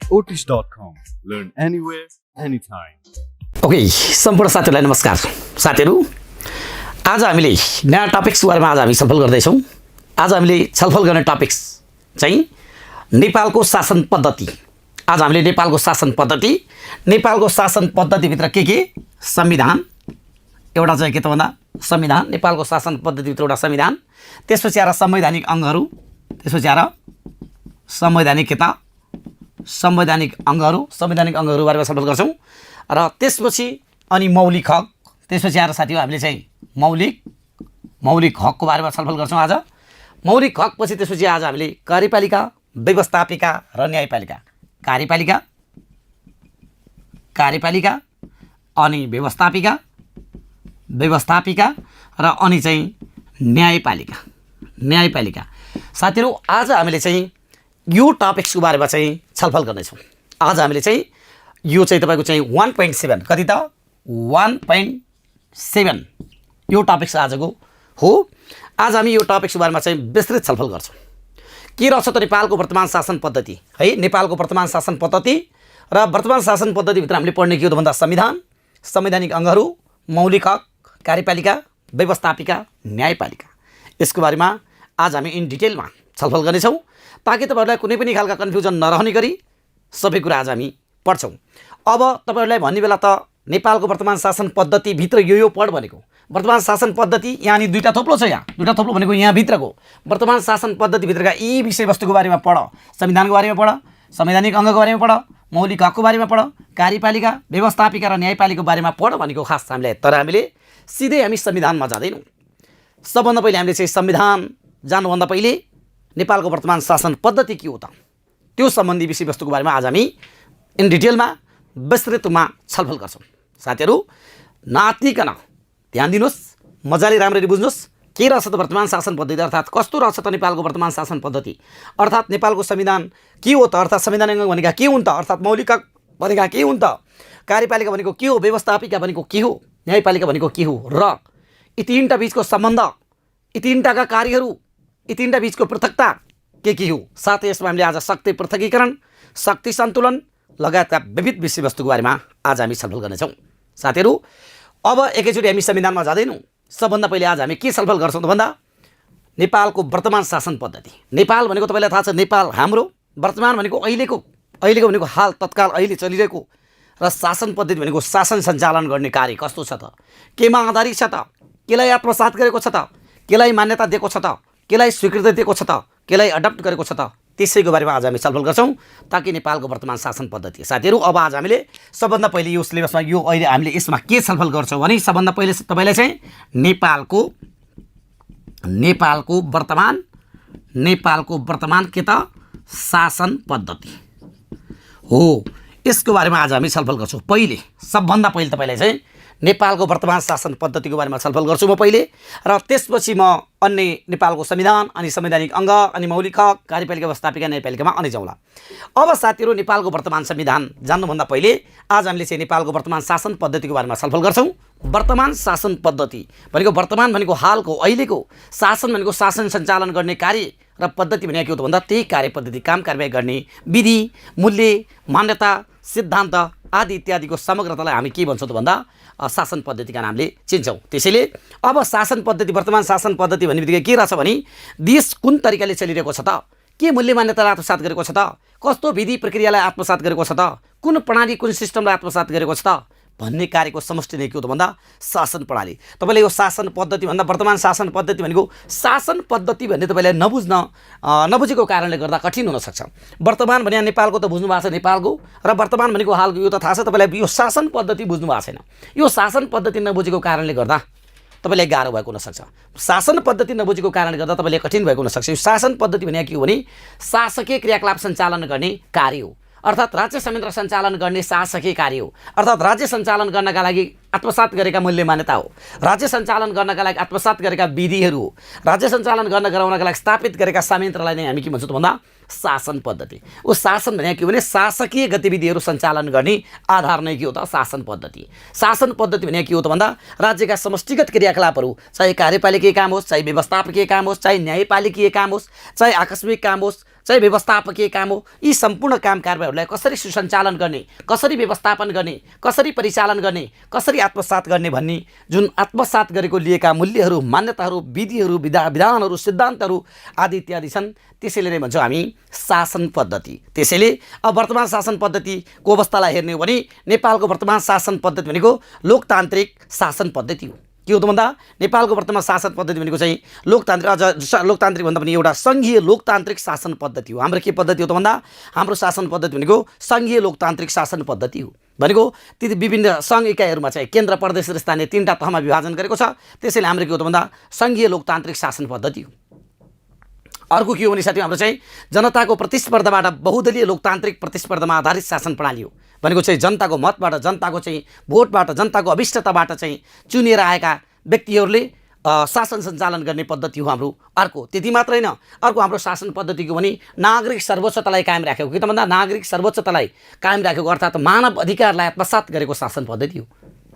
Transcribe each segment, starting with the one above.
Otis.com. Learn anywhere, anytime. Okay सम्पूर्ण साथीहरूलाई नमस्कार। साथीहरू, आज हामीले नयाँ टपिक्सको बारेमा हामी छलफल गर्दैछौँ। आज हामीले छलफल गर्ने टपिक्स चाहिँ नेपालको शासन पद्धति। आज हामीले नेपालको शासन पद्धतिभित्र के संविधान एउटा चाहिँ के त भन्दा संविधान, नेपालको शासन पद्धतिभित्र एउटा संविधान, त्यसपछि आएर संवैधानिक अङ्गहरू, त्यसपछि आएर संवैधानिक अङ्गहरू बारेमा छलफल गर्छौँ र त्यसपछि अनि मौलिक हक, त्यसपछि आएर साथीहरू हामीले चाहिँ मौलिक हकको बारेमा छलफल गर्छौँ आज। मौलिक हक पछि त्यसपछि आज हामीले कार्यपालिका, व्यवस्थापिका र न्यायपालिका, कार्यपालिका अनि व्यवस्थापिका र अनि चाहिँ न्यायपालिका। साथीहरू, आज हामीले चाहिँ यो टपिक्सको बारेमा चाहिँ छलफल गर्नेछौँ। आज हामीले चाहिँ यो चाहिँ तपाईँको चाहिँ 1.7 कति त 1.7 यो टपिक्स आजको हो। आज हामी यो टपिक्सको बारेमा चाहिँ विस्तृत छलफल गर्छौँ। के रहेछ त नेपालको वर्तमान शासन पद्धति है। नेपालको वर्तमान शासन पद्धति र वर्तमान शासन पद्धतिभित्र हामीले पढ्ने के हो त भन्दा संविधान, संवैधानिक अङ्गहरू, मौलिक हक, कार्यपालिका, व्यवस्थापिका, न्यायपालिका, यसको बारेमा आज हामी इन डिटेलमा छलफल गर्नेछौँ ताकि तपाईँहरूलाई कुनै पनि खालका कन्फ्युजन नरहने गरी सबै कुरा आज हामी पढ्छौँ। अब तपाईँहरूलाई भन्ने बेला त नेपालको वर्तमान शासन पद्धतिभित्र यो पढ भनेको वर्तमान शासन पद्धति यहाँनिर दुईवटा थोप्लो छ। यहाँ दुईवटा थोप्लो भनेको यहाँभित्रको वर्तमान शासन पद्धतिभित्रका यी विषयवस्तुको बारेमा पढ, संविधानको बारेमा पढ, संवैधानिक अङ्गको बारेमा पढ, मौलिक हकको बारेमा पढ, कार्यपालिका, व्यवस्थापिका र न्यायपालिकाको बारेमा पढ भनेको खास हामीले। तर हामीले सिधै हामी संविधानमा जाँदैनौँ। सबभन्दा पहिले हामीले चाहिँ संविधान जानुभन्दा पहिले नेपालको वर्तमान शासन पद्धति के हो त त्यो सम्बन्धी विषयवस्तुको बारेमा आज हामी इन डिटेलमा विस्तृत रूपमा छलफल गर्छौँ। साथीहरू, नातिकन ध्यान दिनुहोस्, मजाले राम्ररी बुझ्नुहोस् के रहेछ त वर्तमान शासन पद्धति, अर्थात् कस्तो रहेछ त नेपालको वर्तमान शासन पद्धति, अर्थात् नेपालको संविधान के हो त, अर्थात् संवैधानिक अङ्ग भनेका के हुन् त, अर्थात् मौलिक हक भनेका के हुन् त, कार्यपालिका भनेको के हो, व्यवस्थापिका भनेको के हो, न्यायपालिका भनेको के हो र यी तीनटा बिचको सम्बन्ध, यी तीनटाका कार्यहरू, यी तीनटा बिचको पृथकता के हो। साथै यसमा हामीले आज शक्ति पृथकीकरण, शक्ति सन्तुलन लगायतका विविध विषयवस्तुको बारेमा आज हामी छलफल गर्नेछौँ। साथीहरू, अब एकैचोटि हामी संविधानमा जाँदैनौँ। सबभन्दा पहिले आज हामी के छलफल गर्छौँ त भन्दा नेपालको वर्तमान शासन पद्धति। नेपाल भनेको तपाईँलाई थाहा छ, नेपाल हाम्रो, वर्तमान भनेको अहिलेको भनेको हाल तत्काल अहिले चलिरहेको, र शासन पद्धति भनेको शासन सञ्चालन गर्ने कार्य कस्तो छ त, केमा आधारित छ त, केलाई आत्मसात गरेको छ त, केलाई मान्यता दिएको छ त, केलाई स्वीकृति दिएको छ त, केलाई एडप्ट गरेको छ त, त्यसैको बारेमा आज हामी छलफल गर्छौँ ताकि नेपालको वर्तमान शासन पद्धति। साथीहरू, अब आज हामीले सबभन्दा पहिले यो सिलेबसमा यो अहिले हामीले यसमा के छलफल गर्छौँ भने सबभन्दा पहिले तपाईँलाई चाहिँ नेपालको वर्तमान के त शासन पद्धति हो, यसको बारेमा आज हामी छलफल गर्छौँ। सबभन्दा पहिले तपाईँलाई चाहिँ नेपालको वर्तमान शासन पद्धतिको बारेमा छलफल गर्छु म पहिले, र त्यसपछि म अन्य नेपालको संविधान अनि संवैधानिक अङ्ग अनि मौलिक हक, कार्यपालिका, व्यवस्थापिका, न्यायपालिकामा अनि जाउँला। अब साथीहरू, नेपालको वर्तमान संविधान जान्नुभन्दा पहिले आज हामीले चाहिँ नेपालको वर्तमान शासन पद्धतिको बारेमा छलफल गर्छौँ। वर्तमान शासन पद्धति भनेको वर्तमान भनेको हालको अहिलेको, शासन भनेको शासन सञ्चालन गर्ने कार्य र पद्धति भनेको के हो त भन्दा त्यही कार्य पद्धति, काम कारबाही गर्ने विधि, मूल्य, मान्यता, सिद्धान्त आदि इत्यादिको समग्रतालाई हामी के भन्छौँ त भन्दा शासन पद्धतिका नामले चिन्छौँ। त्यसैले अब शासन पद्धति, वर्तमान शासन पद्धति भन्ने बित्तिकै के रहेछ भने देश कुन तरिकाले चलिरहेको छ त, के मूल्य मान्यतालाई आत्मसात गरेको छ त, कस्तो विधि प्रक्रियालाई आत्मसात गरेको छ त, कुन प्रणाली कुन सिस्टमलाई आत्मसात गरेको छ त भन्ने कार्यको समष्टि नै के हो त भन्दा शासन प्रणाली। तपाईँले यो शासन पद्धति भन्दा वर्तमान शासन पद्धति भनेको शासन पद्धति भन्ने तपाईँलाई नबुझेको कारणले गर्दा कठिन हुनसक्छ। वर्तमान भने नेपालको त बुझ्नु भएको छ, नेपालको, र वर्तमान भनेको हालको यो त थाहा छ तपाईँलाई, यो शासन पद्धति बुझ्नु भएको छैन। यो शासन पद्धति नबुझेको कारणले गर्दा तपाईँलाई गाह्रो भएको हुनसक्छ। शासन पद्धति नबुझेको कारणले गर्दा तपाईँलाई कठिन भएको हुनसक्छ। यो शासन पद्धति भनेको के हो भने शासकीय क्रियाकलाप सञ्चालन गर्ने कार्य हो, अर्थात् राज्य संयन्त्र सञ्चालन गर्ने शासकीय कार्य हो, अर्थात् राज्य सञ्चालन गर्नका लागि आत्मसात गरेका मूल्य मान्यता हो, राज्य सञ्चालन गर्नका लागि आत्मसात गरेका विधिहरू हो, राज्य सञ्चालन गराउनका लागि स्थापित गरेका संयन्त्रलाई नै हामी के भन्छौँ त भन्दा शासन पद्धति। ऊ शासन भने के हो भने शासकीय गतिविधिहरू सञ्चालन गर्ने आधार नै के हो त शासन पद्धति। शासन पद्धति भने के हो त भन्दा राज्यका समष्टिगत क्रियाकलापहरू, चाहे कार्यपालिकीय काम होस्, चाहे व्यवस्थापकीय काम होस्, चाहे न्यायपालिकीय काम होस्, चाहे आकस्मिक काम होस्, चाहे व्यवस्थापकीय काम हो, यी सम्पूर्ण काम कारबाहीहरूलाई कसरी सुसञ्चालन गर्ने, कसरी व्यवस्थापन गर्ने, कसरी परिचालन गर्ने, कसरी आत्मसात गर्ने भन्ने जुन आत्मसात गरेको लिएका मूल्यहरू, मान्यताहरू, विधिहरू, विधानहरू, सिद्धान्तहरू आदि इत्यादि छन्, त्यसैले नै भन्छौँ हामी शासन पद्धति। त्यसैले अब वर्तमान शासन पद्धतिको अवस्थालाई हेर्ने हो भने नेपालको वर्तमान शासन पद्धति भनेको लोकतान्त्रिक शासन पद्धति हो। के हो त भन्दा नेपालको वर्तमान शासन पद्धति भनेको चाहिँ लोकतान्त्रिक भन्दा पनि एउटा सङ्घीय लोकतान्त्रिक शासन पद्धति हो। हाम्रो के पद्धति हो त भन्दा हाम्रो शासन पद्धति भनेको सङ्घीय लोकतान्त्रिक शासन पद्धति हो। भनेको ती विभिन्न सङ्घ इकाइहरूमा चाहिँ केन्द्र, प्रदेश र स्थानीय 3टा तहमा विभाजन गरेको छ। त्यसैले हाम्रो के हो त भन्दा सङ्घीय लोकतान्त्रिक शासन पद्धति हो। अर्को के हो भने साथी हाम्रो चाहिँ जनताको प्रतिस्पर्धाबाट बहुदलीय लोकतान्त्रिक प्रतिस्पर्धामा आधारित शासन प्रणाली हो। भनेको चाहिँ जनताको मतबाट, जनताको चाहिँ भोटबाट, जनताको अभिष्टताबाट चाहिँ चुनिएर आएका व्यक्तिहरूले शासन सञ्चालन गर्ने पद्धति हो हाम्रो। अर्को त्यति मात्र होइन, अर्को हाम्रो शासन पद्धतिको भने नागरिक सर्वोच्चतालाई कायम राखेको, कि त भन्दा नागरिक सर्वोच्चतालाई कायम राखेको अर्थात् मानव अधिकारलाई आत्मसात गरेको शासन पद्धति हो।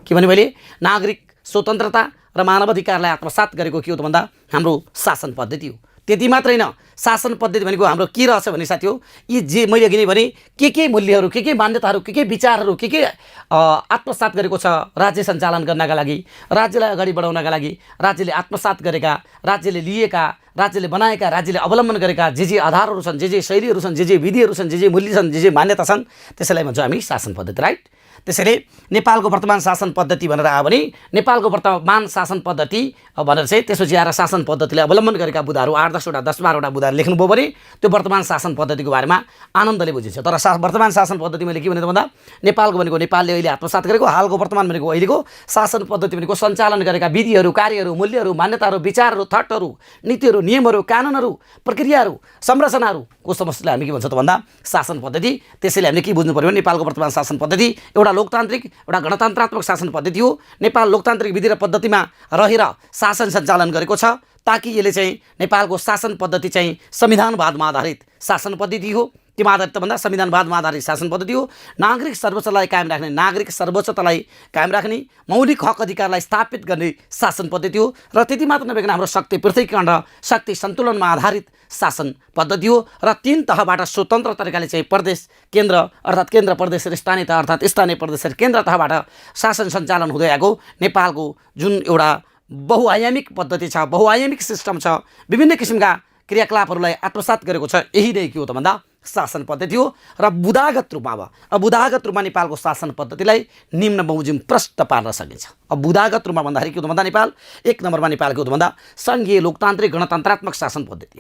के भने मैले नागरिक स्वतन्त्रता र मानव अधिकारलाई आत्मसात गरेको के हो त भन्दा हाम्रो शासन पद्धति हो। त्यति मात्र होइन, शासन पद्धति भनेको हाम्रो के रहेछ भने साथी हो, यी जे मैले अघि नै भने के मूल्यहरू, के मान्यताहरू, के विचारहरू, के आत्मसात गरेको छ राज्य सञ्चालन गर्नका लागि, राज्यलाई अगाडि बढाउनका लागि, राज्यले आत्मसात गरेका, राज्यले लिएका, राज्यले बनाएका, राज्यले अवलम्बन गरेका जे आधारहरू छन्, जे शैलीहरू छन्, जे विधिहरू छन्, जे मूल्य छन्, जे मान्यता छन्, त्यसैलाई भन्छौँ हामी शासन पद्धति, राइट। त्यसैले नेपालको वर्तमान शासन पद्धति भनेर आयो भने नेपालको वर्तमान शासन पद्धति भनेर चाहिँ त्यसपछि आएर शासन पद्धतिले अवलम्बन गरेका बुँदाहरू 8-10वटा 10-12वटा बुँदाहरू लेख्नुभयो भने त्यो वर्तमान शासन पद्धतिको बारेमा आनन्दले बुझिन्छ। तर वर्तमान शासन पद्धति मैले के भने त भन्दा नेपालको भनेको नेपालले अहिले आत्मसात गरेको, हालको वर्तमान भनेको अहिलेको शासन पद्धति भनेको सञ्चालन गरेका विधिहरू, कार्यहरू, मूल्यहरू, मान्यताहरू, विचारहरू, थटहरू, नीतिहरू, नियमहरू, कानुनहरू, प्रक्रियाहरू, संरचनाहरूको समष्टिलाई हामी के भन्छ त भन्दा शासन पद्धति। त्यसैले हामीले के बुझ्नु पर्यो भने नेपालको वर्तमान शासन पद्धति एउटा लोकतान्त्रिक, एउटा गणतन्त्रात्मक शासन पद्धति हो। नेपाल लोकतान्त्रिक विधि र पद्धतिमा रहेर शासन सञ्चालन गरेको छ ताकि यसले चाहिँ नेपालको शासन पद्धति चाहिँ संविधानवादमा आधारित शासन पद्धति हो। केमा आधारित भन्दा संविधानवादमा आधारित शासन पद्धति हो। नागरिक सर्वोच्चतालाई कायम राख्ने, नागरिक सर्वोच्चतालाई कायम राख्ने, मौलिक हक अधिकारलाई स्थापित गर्ने शासन पद्धति हो। र त्यति मात्र नभइकन हाम्रो शक्ति पृथकीकरण र शक्ति सन्तुलनमा आधारित शासन पद्धति हो। र 3 तहबाट स्वतन्त्र तरिकाले चाहिँ प्रदेश, केन्द्र अर्थात् केन्द्र, प्रदेश र स्थानीय तह अर्थात् स्थानीय प्रदेश र केन्द्र तहबाट शासन सञ्चालन हुँदै आएको नेपालको जुन एउटा बहुआयामिक पद्धति छ, बहुआयामिक सिस्टम छ, विभिन्न किसिमका क्रियाकलापहरूलाई आत्मसात गरेको छ, यही नै के हो त भन्दा शासन पद्धति हो। र बुदागत रूपमा अब बुदागत रूपमा नेपालको शासन पद्धतिलाई निम्न बमोजिम प्रष्ट पार्न सकिन्छ। अब बुदागत रूपमा भन्दाखेरि के हो त भन्दा नेपाल 1 नम्बरमा नेपाल के हो त भन्दा सङ्घीय लोकतान्त्रिक गणतन्त्रात्मक शासन पद्धति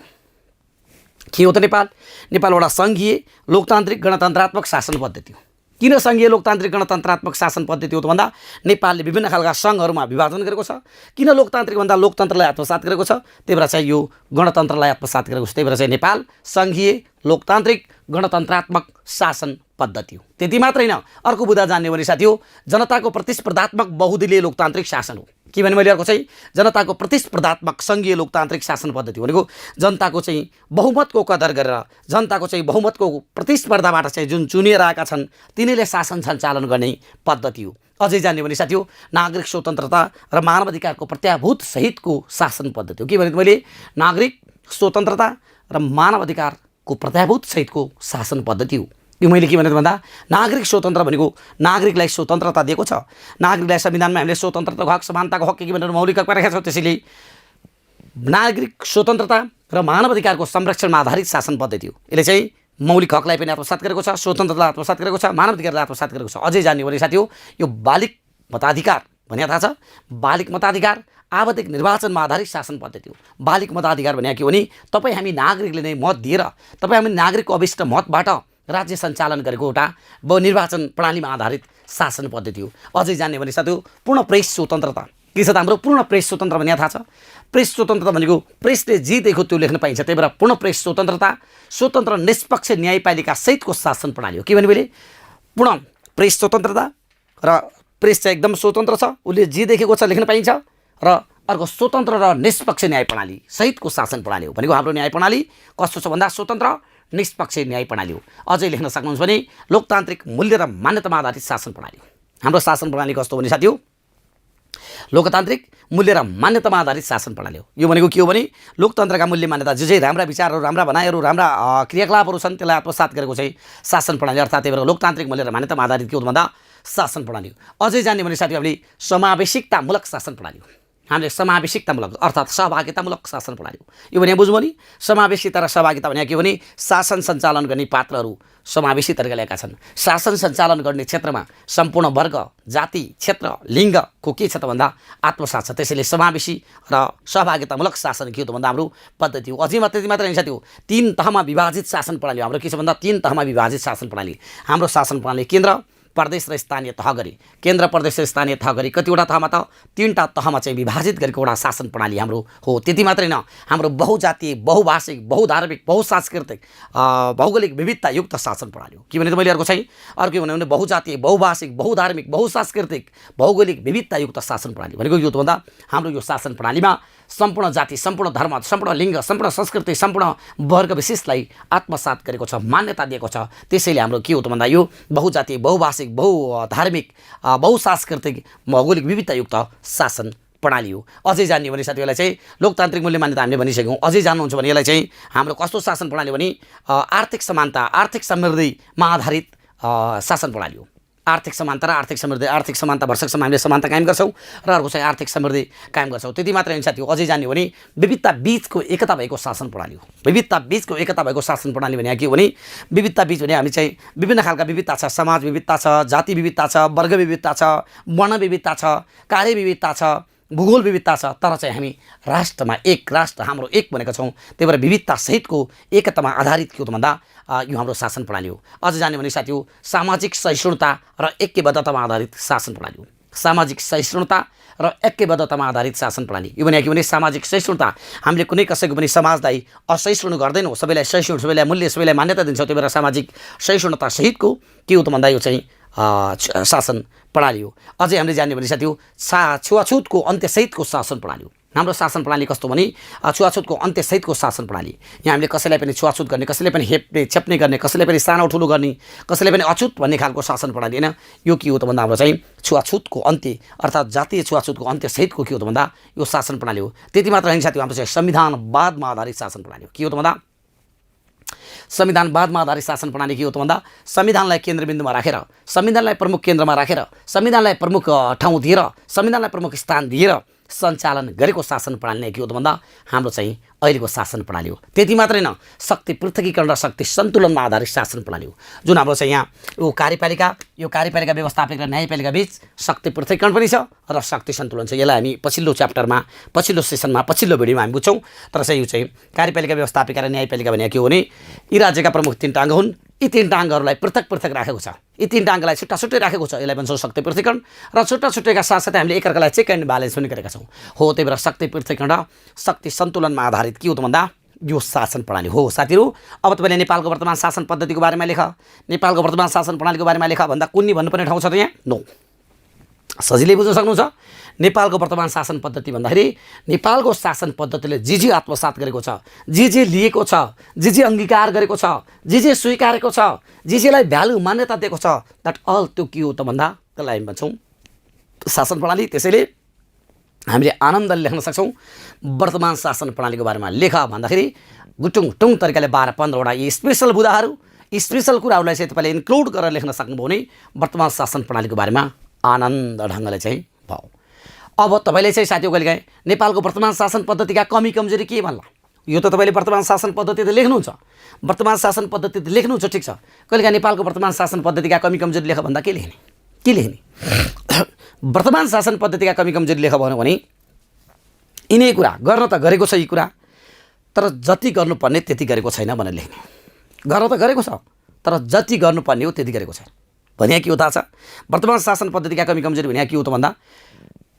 के हो त नेपाल एउटा सङ्घीय लोकतान्त्रिक गणतन्त्रात्मक शासन पद्धति हो। किन सङ्घीय लोकतान्त्रिक गणतन्त्रात्मक शासन पद्धति हो त भन्दा नेपालले विभिन्न खालका सङ्घहरूमा विभाजन गरेको छ। किन लोकतान्त्रिक भन्दा लोकतन्त्रलाई आत्मसात गरेको छ, त्यही भएर चाहिँ यो गणतन्त्रलाई आत्मसात गरेको छ। त्यही भएर चाहिँ नेपाल सङ्घीय लोकतान्त्रिक गणतन्त्रात्मक शासन पद्धति हो। त्यति मात्र होइन, अर्को बुँदा जान्ने भने साथी हो जनताको प्रतिस्पर्धात्मक बहुदलीय लोकतान्त्रिक शासन हो। के भने मैले अर्को चाहिँ जनताको प्रतिस्पर्धात्मक सङ्घीय लोकतान्त्रिक शासन पद्धति भनेको जनताको चाहिँ बहुमतको कदर गरेर, जनताको चाहिँ बहुमतको प्रतिस्पर्धाबाट चाहिँ जुन चुनिएर आएका छन् तिनीले शासन सञ्चालन गर्ने पद्धति हो। अझै जान्ने भने साथी हो नागरिक स्वतन्त्रता र मानव अधिकारको प्रत्याभूत सहितको शासन पद्धति हो। के भने मैले नागरिक स्वतन्त्रता र मानव अधिकारको प्रत्याभूत सहितको शासन पद्धति हो। यो मैले के भनेर भन्दा नागरिक स्वतन्त्र भनेको नागरिकलाई स्वतन्त्रता दिएको छ। नागरिकलाई संविधानमा हामीले स्वतन्त्रताको हक, समानताको हक के भनेर मौलिक हकमा राखेका छौँ। त्यसैले नागरिक स्वतन्त्रता र मानव अधिकारको संरक्षणमा आधारित शासन पद्धति हो। यसले चाहिँ मौलिक हकलाई पनि आत्मसात गरेको छ, स्वतन्त्रतालाई आत्मसात गरेको छ, मानव अधिकारलाई आत्मसात गरेको छ। अझै जान्ने भने साथी हो यो बालिक मताधिकार भने थाहा छ, बालिक मताधिकार आवधिक निर्वाचनमा आधारित शासन पद्धति हो। बालिक मताधिकार भने के हो भने तपाईँ हामी नागरिकले नै मत दिएर तपाईँ हामी नागरिकको अभिष्ट मतबाट राज्य सञ्चालन गरेको एउटा निर्वाचन प्रणालीमा आधारित शासन पद्धति हो। अझै जान्ने भने साथी हो पूर्ण प्रेस स्वतन्त्रता के छ त हाम्रो पूर्ण प्रेस स्वतन्त्र भन्ने थाहा छ। प्रेस स्वतन्त्रता भनेको प्रेसले जे देख्यो त्यो लेख्न पाइन्छ। त्यही भएर पूर्ण प्रेस स्वतन्त्रता, स्वतन्त्र निष्पक्ष न्यायपालिका सहितको शासन प्रणाली हो। के भने मैले पूर्ण प्रेस स्वतन्त्रता र प्रेस चाहिँ एकदम स्वतन्त्र छ, उसले जे देखेको छ लेख्न पाइन्छ। र अर्को स्वतन्त्र र निष्पक्ष न्याय प्रणाली सहितको शासन प्रणाली हो। भनेको हाम्रो न्याय प्रणाली कस्तो छ भन्दा स्वतन्त्र, निष्पक्ष न्याय प्रणाली हो। अझै लेख्न सक्नुहुन्छ भने लोकतान्त्रिक मूल्य र मान्यतामा आधारित शासन प्रणाली हो। हाम्रो शासन प्रणाली कस्तो भने साथी हो, लोकतान्त्रिक मूल्य र मान्यतामा आधारित शासन प्रणाली हो। यो भनेको के हो भने लोकतन्त्रका मूल्य मान्यता जे राम्रा विचारहरू, राम्रा भनाइहरू, राम्रा क्रियाकलापहरू छन् त्यसलाई आत्मसात गरेको चाहिँ शासन प्रणाली, अर्थात् त्यही भएर लोकतान्त्रिक मूल्य र मान्यतामा आधारित के हो भन्दा शासन प्रणाली हो। अझै जान्ने भने साथी हामीले समावेशिकतामूलक शासन प्रणाली हो। हामीले समावेशिकतामूलक अर्थात् सहभागितामूलक शासन प्रणाली हो। यो भने बुझ्नु नि, समावेशिता र सहभागिता भने के हो भने शासन सञ्चालन गर्ने पात्रहरू समावेशी तरिकाले ल्याएका छन्। शासन सञ्चालन गर्ने क्षेत्रमा सम्पूर्ण वर्ग, जाति, क्षेत्र, लिङ्गको के छ त भन्दा आत्मसात छ। त्यसैले समावेशी र सहभागितामूलक शासन के हो त भन्दा हाम्रो पद्धति हो। अझै त्यति मात्र होइन साथी हो, 3 तहमा विभाजित शासन प्रणाली हो। हाम्रो के छ भन्दा 3 तहमा विभाजित शासन प्रणाली। हाम्रो शासन प्रणाली केन्द्र, प्रदेश र स्थानीय तह गरी, केन्द्र, प्रदेश र स्थानीय तह गरी कतिवटा तहमा त 3टा तहमा चाहिँ विभाजित गरेको एउटा शासन प्रणाली हाम्रो हो। त्यति मात्रै न, हाम्रो बहुजातीय, बहुभाषिक, बहुधार्मिक, बहुसांस्कृतिक, भौगोलिक विविधतायुक्त शासन प्रणाली हो। के भने त मैले अर्को चाहिँ अर्को के भने बहुजातीय, बहुभाषिक, बहुधार्मिक, बहुसांस्कृतिक, भौगोलिक विविधतायुक्त शासन प्रणाली भनेको यो त भन्दा हाम्रो यो शासन प्रणालीमा सम्पूर्ण जाति, सम्पूर्ण धर्म, सम्पूर्ण लिङ्ग, सम्पूर्ण संस्कृति, सम्पूर्ण वर्ग विशेषलाई आत्मसात गरेको छ, मान्यता दिएको छ। त्यसैले हाम्रो के हो त भन्दा यो बहुजातीय, बहुभाषिक, बहुधार्मिक, बहुसांस्कृतिक, भौगोलिक विविधतायुक्त शासन प्रणाली हो। अझै जान्ने भने साथीहरूलाई चाहिँ लोकतान्त्रिक मूल्य मान्यता हामीले भनिसक्यौँ। अझै जान्नुहुन्छ भने यसलाई चाहिँ हाम्रो कस्तो शासन प्रणाली भने आर्थिक समानता, आर्थिक समृद्धिमा आधारित शासन प्रणाली हो। आर्थिक समानता र आर्थिक समृद्धि, आर्थिक समानता भर्सकसम्म हामीले समानता कायम गर्छौँ र अर्को चाहिँ आर्थिक समृद्धि कायम गर्छौँ। त्यति मात्र होइन साथी हो, अझै जान्ने हो भने विविधता बीचको एकता भएको शासन प्रणाली हो। विविधता बीचको एकता भएको शासन प्रणाली भने के हो भने विविधता बीच भने हामी चाहिँ विभिन्न खालका विविधता छ, समाज विविधता छ, जाति विविधता छ, वर्ग विविधता छ, वर्ण विविधता छ, कार्य विविधता छ, भूगोल विविधता छ, तर चाहिँ हामी राष्ट्रमा एक, राष्ट्र हाम्रो एक भनेका छौँ। त्यही भएर विविधता सहितको एकतामा आधारित के हो त भन्दा यो हाम्रो शासन प्रणाली हो। अझ जाने भने साथी हो सामाजिक सहिष्णुता र ऐक्यबद्धतामा आधारित शासन प्रणाली हो। सामाजिक सहिष्णुता र ऐक्यबद्धतामा आधारित शासन प्रणाली यो भने के भने सामाजिक सहिष्णुता, हामीले कुनै कसैको पनि समाजलाई असहिष्णु गर्दैनौँ, सबैलाई सहिष्णु, सबैलाई मूल्य, सबैलाई मान्यता दिन्छौँ। त्यही भएर सामाजिक सहिष्णुता सहितको के हो त भन्दा यो चाहिँ शासन प्रणाली हो। अझै हामीले जान्ने भने साथी हो छुवाछुतको अन्त्यसहितको शासन प्रणाली हो। हाम्रो शासन प्रणाली कस्तो भने छुवाछुतको अन्त्यसहितको शासन प्रणाली। यहाँ हामीले कसैलाई पनि छुवाछुत गर्ने, कसैलाई पनि हेप्ने, छेप्ने गर्ने, कसैलाई पनि सानो ठुलो गर्ने, कसैलाई पनि अछुत भन्ने खालको शासन प्रणाली होइन। यो के हो त भन्दा हाम्रो चाहिँ छुवाछुतको अन्त्य अर्थात् जातीय छुवाछुतको अन्त्यसहितको के हो त भन्दा यो शासन प्रणाली हो। त्यति मात्र होइन साथी, हाम्रो चाहिँ संविधानवादमा आधारित शासन प्रणाली हो। के हो त भन्दा संविधानवादमा आधारित शासन प्रणाली के हो त भन्दा संविधानलाई केन्द्रबिन्दुमा राखेर, संविधानलाई प्रमुख केन्द्रमा राखेर, संविधानलाई प्रमुख ठाउँ दिएर, संविधानलाई प्रमुख स्थान दिएर सञ्चालन गरेको शासन प्रणाली नै के हो त भन्दा हाम्रो चाहिँ अहिलेको शासन प्रणाली हो। त्यति मात्रै न, शक्ति पृथकीकरण र शक्ति सन्तुलनमा आधारित शासन प्रणाली हो। जुन हाम्रो चाहिँ यहाँ यो कार्यपालिका व्यवस्थापिका र न्यायपालिका बीच शक्ति पृथकीकरण पनि छ र शक्ति सन्तुलन छ। यसलाई हामी पछिल्लो च्याप्टरमा, पछिल्लो सेसनमा, पछिल्लो भिडियोमा हामी बुझ्छौँ। तर चाहिँ यो चाहिँ कार्यपालिका व्यवस्थापिका र न्यायपालिका भने के हो भने यी राज्यका प्रमुख 3टा अङ्ग हुन्। यी 3टा अङ्गहरूलाई पृथक पृथक राखेको छ। यी 3टा अङ्गलाई छुट्टा छुट्टै राखेको छ। यसलाई भन्छौँ शक्ति पृथकीकरण र छुट्टा छुट्टैका साथसाथै हामीले एकअर्कालाई चेक एन्ड ब्यालेन्स पनि गरेका छौँ। हो त्यही भएर शक्ति पृथकीकरण र शक्ति सन्तुलनमा आधारित के हो त भन्दा यो शासन प्रणाली हो। साथीहरू अब तपाईँले नेपालको वर्तमान शासन पद्धतिको बारेमा लेख, नेपालको वर्तमान शासन प्रणालीको बारेमा लेख भन्दा कुनै भन्नुपर्ने ठाउँ छ त यहाँ? नो, सजिलै बुझ्न सक्नुहुन्छ। नेपालको वर्तमान शासन पद्धति भन्दाखेरि नेपालको शासन पद्धतिले जे आत्मसात गरेको छ, जे लिएको छ, जे अंगीकार गरेको छ, जे स्वीकारेको छ, जेलाई भ्यालु मान्यता दिएको छ, द्याट अल त्यो के हो त भन्दा त्यसलाई हामी भन्छौँ शासन प्रणाली। त्यसैले हामीले आनन्दले लेख्न सक्छौँ वर्तमान शासन प्रणालीको बारेमा लेख भन्दाखेरि गुटुङ टुङ तरिकाले 12-15वटा यी स्पेसल बुदाहरू, स्पेसल कुराहरूलाई चाहिँ तपाईँले इन्क्लुड गरेर लेख्न सक्नुभयो भने वर्तमान शासन प्रणालीको बारेमा आनन्द ढङ्गले चाहिँ भयो। अब तपाईँले चाहिँ साथी कहिलेकाहीँ नेपालको वर्तमान शासन पद्धतिका कमी कमजोरी के भन्ला, यो त तपाईँले वर्तमान शासन पद्धति त लेख्नुहुन्छ, वर्तमान शासन पद्धति त लेख्नुहुन्छ, ठिक छ। कहिलेकाहीँ नेपालको वर्तमान शासन पद्धतिका कमी कमजोरी लेख भन्दा के लेख्ने, के लेख्ने? वर्तमान शासन पद्धतिका कमी कमजोरी लेख भन्यो भने यिनै कुरा गर्न त गरेको छ, यी कुरा तर जति गर्नुपर्ने त्यति गरेको छैन भनेर लेख्ने। गर्न त गरेको छ तर जति गर्नुपर्ने हो त्यति गरेको छैन भने के हो थाहा छ? वर्तमान शासन पद्धतिका कमी कमजोरी भने के हो त भन्दा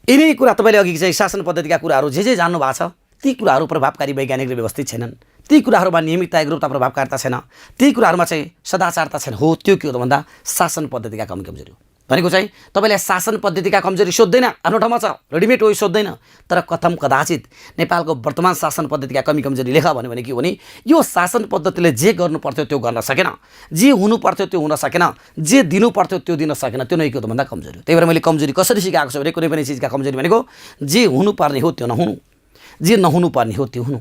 यिनै कुरा तपाईँले अघि चाहिँ शासन पद्धतिका कुराहरू जे जान्नु भएको छ ती कुराहरू प्रभावकारी वैज्ञानिक र व्यवस्थित छैनन्, ती कुराहरूमा नियमितता, एकरूपता, प्रभावकारिता छैन, ती कुराहरूमा चाहिँ सदाचारता छैन। हो त्यो के हो त भन्दा शासन पद्धतिका कमी कमजोरी हो भनेको चाहिँ तपाईँलाई शासन पद्धतिका कमजोरी सोध्दैन, आफ्नो ठाउँमा छ, रेडिमेड हो सोध्दैन, तर कथम कदाचित नेपालको वर्तमान शासन पद्धतिका कमी कमजोरी लेख भन्यो भने के हो भने यो शासन पद्धतिले जे गर्नु पर्थ्यो त्यो गर्न सकेन, जे हुनु पर्थ्यो त्यो हुन सकेन, जे दिनु पर्थ्यो त्यो दिन सकेन, त्यो नै के हो भन्दा कमजोरी हो। त्यही भएर मैले कमजोरी कसरी सिकाएको छु भने कुनै पनि चिजका कमजोरी भनेको जे हुनुपर्ने हो त्यो नहुनु, जे नहुनु पर्ने हो त्यो हुनु,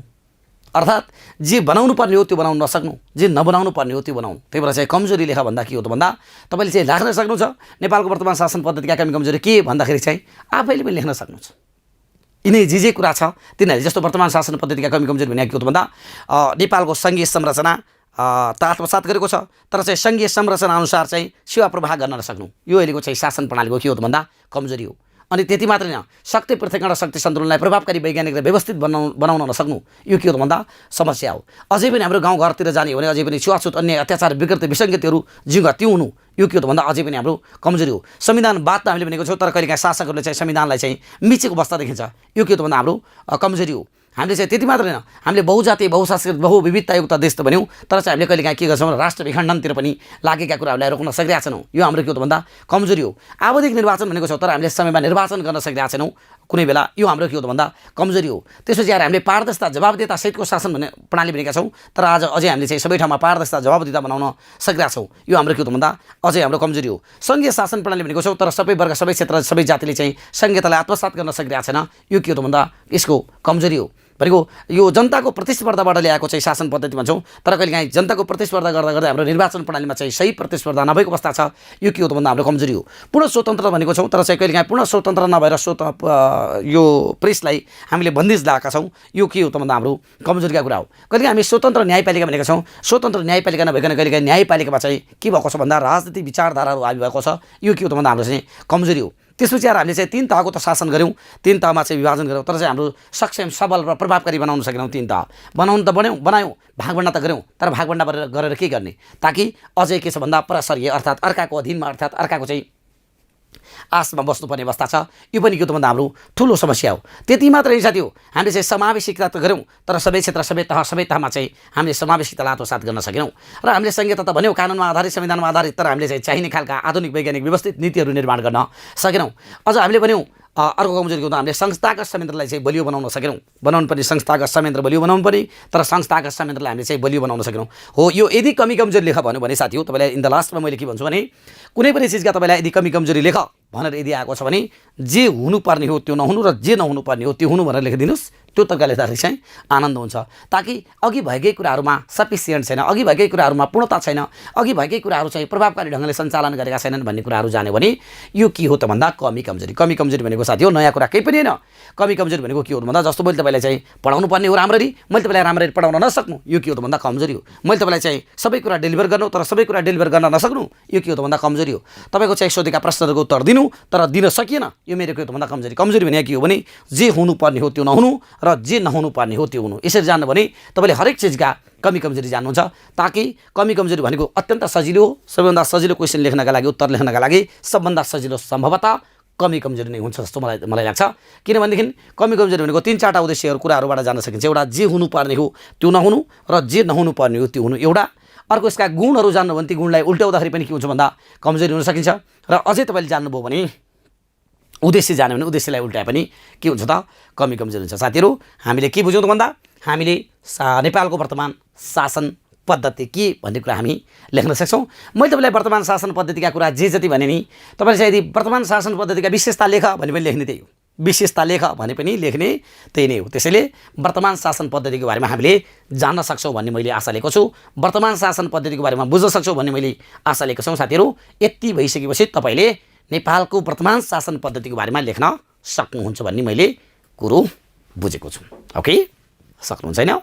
अर्थात् जे बनाउनु पर्ने हो त्यो बनाउन नसक्नु, जे नबनाउनु पर्ने हो त्यो बनाउनु। त्यही भएर चाहिँ कमजोरी लेखा भन्दा के हो त भन्दा तपाईँले चाहिँ राख्न सक्नुहुन्छ नेपालको वर्तमान शासन पद्धतिका कमी कमजोरी के भन्दाखेरि चाहिँ आफैले पनि लेख्न सक्नुहुन्छ। यिनै जे कुरा छ तिनीहरूले जस्तो वर्तमान शासन पद्धतिका कमी कमजोरी भने के हो त भन्दा नेपालको सङ्घीय संरचना त आत्मसात गरेको छ, तर चाहिँ सङ्घीय संरचना अनुसार चाहिँ सेवा प्रवाह गर्न नसक्नु, यो अहिलेको चाहिँ शासन प्रणालीको के हो त भन्दा कमजोरी हो। अनि त्यति मात्रै होइन, शक्ति पृथक्करण र शक्ति सन्तुलनलाई प्रभावकारी वैज्ञानिक र व्यवस्थित बनाउन नसक्नु, यो के हो भन्दा समस्या हो। अझै पनि हाम्रो गाउँघरतिर जाने हो भने अझै पनि छुवाछुत अन्य अत्याचार विकृति विसङ्गतिहरू जिउगा त्यो हुनु, यो के हो भन्दा अझै पनि हाम्रो कमजोरी हो। संविधानवाद त हामीले भनेको छौँ, तर कहिलेकाहीँ शासकहरूले चाहिँ संविधानलाई चाहिँ मिचेको अवस्था देखिन्छ, यो के हो भन्दा हाम्रो कमजोरी हो। हामीले चाहिँ त्यति मात्र होइन, हामीले बहुजातीय बहुसांस्कृतिक बहुविविधतायुक्त देश त भन्यौँ, तर चाहिँ हामीले कहिलेकाहीँ के गर्छौँ राष्ट्र विखण्डनतिर पनि लागेका कुराहरूलाई रोक्न सकिरहेका छैनौँ, यो हाम्रो के हो भन्दा कमजोरी हो। आवधिक निर्वाचन भनेको छौँ तर हामीले समयमा निर्वाचन गर्न सकिरहेका छैनौँ कुनै बेला, यो हाम्रो के हो भन्दा कमजोरी हो। त्यसपछि आएर हामीले पारदर्शिता जवाबदिता सहितको शासन भन्ने प्रणाली भनेका छौँ, तर आज अझै हामीले चाहिँ सबै ठाउँमा पारदर्शिता जवाबदिता बनाउन सकिरहेका छौँ, यो हाम्रो के हो भन्दा अझै हाम्रो कमजोरी हो। सङ्घीय शासन प्रणाली भनेको छौँ, तर सबै वर्ग सबै क्षेत्र सबै जातिले चाहिँ संहितालाई आत्मसात गर्न सकिरहेको छैन, यो के हो भन्दा यसको कमजोरी हो। भनेको यो जनताको प्रतिस्पर्धाबाट ल्याएको चाहिँ शासन पद्धति भन्छौँ, तर कहिलेकाहीँ जनताको प्रतिस्पर्धा गर्दा गर्दै हाम्रो निर्वाचन प्रणालीमा चाहिँ सही प्रतिस्पर्धा नभएको अवस्था छ, यो के हो भन्दा हाम्रो कमजोरी हो। पूर्ण स्वतन्त्र भनेको छौँ, तर चाहिँ कहिलेकाहीँ पूर्ण स्वतन्त्र नभएर यो प्रेसलाई हामीले बन्दिज लगाएका छौँ, यो के हो त भन्दा हाम्रो कमजोरीका कुरा हो। कहिलेकाहीँ हामी स्वतन्त्र न्यायपालिका भनेका छौँ, स्वतन्त्र न्यायपालिका नभइकन कहिलेकाहीँ न्यायपालिकामा चाहिँ के भएको छ भन्दा राजनीतिक विचारधाराहरू हाबी भएको छ, यो के हो त भन्दा हाम्रो चाहिँ कमजोरी हो। त्यसपछि आएर हामीले चाहिँ तीन तहको त शासन गऱ्यौँ, तीन तहमा चाहिँ विभाजन गऱ्यौँ, तर चाहिँ हाम्रो सक्षम सबल र प्रभावकारी बनाउन सकेनौँ। तीन तह बनाउनु त बनायौँ, भागभण्डा त गऱ्यौँ, तर भागभण्डा गरेर के गर्ने, ताकि अझै के छ भन्दा परसरीय अर्थात् अर्काको अधीनमा अर्थात् अर्काको चाहिँ आसमा बस्नुपर्ने अवस्था छ, यो पनि के हो भन्दा हाम्रो ठुलो समस्या हो। त्यति मात्रै साथी हो, हामीले चाहिँ समावेशिकता त गऱ्यौँ, तर सबै क्षेत्र सबै तहमा चाहिँ हामीले समावेशिकतालाई आत्मसात गर्न सकेनौँ, र हामीले संहिता त भन्यौँ कानुनमा आधारित संविधानमा आधारित, तर हामीले चाहिँ चाहिने खालका आधुनिक वैज्ञानिक व्यवस्थित नीतिहरू निर्माण गर्न सकेनौँ। अझ हामीले भन्यौँ अर्को कमजोरी हुँदा हामीले संस्थागत संयन्त्रलाई चाहिँ बलियो बनाउन सकेनौँ, बनाउनु पर्ने संस्थागत संयन्त्र बलियो बनाउनु पर्ने, तर संस्थागत संयन्त्रलाई हामीले चाहिँ बलियो बनाउन सकेनौँ। हो, यो यदि कमी कमजोरी लेख भन्यो भने साथी हो, तपाईँलाई इन द लास्टमा मैले के भन्छु भने कुनै पनि चिजका तपाईँलाई यदि कमी कमजोरी लेख भनेर यदि आएको छ भने जे हुनुपर्ने हो त्यो नहुनु र जे नहुनु पर्ने हो त्यो हुनु भनेर लेखिदिनुहोस्, त्यो तरिकाले चाहिँ आनन्द हुन्छ। ताकि अघि भएकै कुराहरूमा सफिसियन्ट छैन, अघि भएकै कुराहरूमा पूर्णता छैन, अघि भएकै कुराहरू चाहिँ प्रभावकारी ढङ्गले सञ्चालन गरेका छैनन् भन्ने कुराहरू जान्यो भने यो के हो त भन्दा कमी कमजोरी। कमी कमजोरी भनेको साथी हो नयाँ कुरा केही पनि होइन। कमी कमजोरी भनेको के हो भन्दा जस्तो मैले तपाईँलाई चाहिँ पढाउनु पर्ने हो राम्ररी, मैले तपाईँलाई राम्ररी पढाउन नसक्नु, यो के हो त भन्दा कमजोरी हो। मैले तपाईँलाई चाहिँ सबै कुरा डेलिभर गर्नु, तर सबै कुरा डेलिभर गर्न नसक्नु, यो के हो त भन्दा कमजोरी हो। तपाईँको चाहिँ सोधेका प्रश्नहरूको उत्तर दिनु तर दिन सकिएन, यो मेरो के हो त भन्दा कमजोरी। कमजोरी भने के हो भने जे हुनुपर्ने हो त्यो नहुनु र जे नहुनु पर्ने हो त्यो हुनु। यसरी जान्नु भने तपाईँले हरेक चिजका कमी कमजोरी जान्नुहुन्छ, ताकि कमी कमजोरी भनेको अत्यन्त सजिलो हो। सबैभन्दा सजिलो क्वेसन लेख्नका लागि, उत्तर लेख्नका लागि सबभन्दा सजिलो सम्भवतः कमी कमजोरी नै हुन्छ जस्तो मलाई लाग्छ। किनभनेदेखि कमी कमजोरी भनेको तीन चारवटा उद्देश्यहरू कुराहरूबाट जान्न सकिन्छ। एउटा जे हुनुपर्ने हो त्यो नहुनु र जे नहुनु पर्ने हो त्यो हुनु एउटा। अर्को यसका गुणहरू जान्नु भने ती गुणलाई उल्टाउँदाखेरि पनि के हुन्छ भन्दा कमजोरी हुन सकिन्छ। र अझै तपाईँले जान्नुभयो भने उद्देश्य जान्यो भने उद्देश्यलाई उल्टाए पनि के हुन्छ त कमी कमजोरी हुन्छ। साथीहरू हामीले के बुझ्यौँ त भन्दा हामीले नेपालको वर्तमान शासन पद्धति के भन्ने कुरा हामी लेख्न सक्छौँ। मैले तपाईँलाई वर्तमान शासन पद्धतिका कुरा जे जति भने नि तपाईँले चाहिँ यदि वर्तमान शासन पद्धतिका विशेषता लेख भने पनि लेख्ने त्यही हो, विशेषता लेख भने पनि लेख्ने त्यही नै हो। त्यसैले वर्तमान शासन पद्धतिको बारेमा हामीले जान्न सक्छौँ भन्ने मैले आशा लिएको छु, वर्तमान शासन पद्धतिको बारेमा बुझ्न सक्छौँ भन्ने मैले आशा लिएको छु। साथीहरू यति भइसकेपछि तपाईँले नेपालको वर्तमान शासन पद्धतिको बारेमा लेख्न सक्नुहुन्छ भन्ने मैले कुरो बुझेको छु। ओके, सक्नुहुन्छ होइन?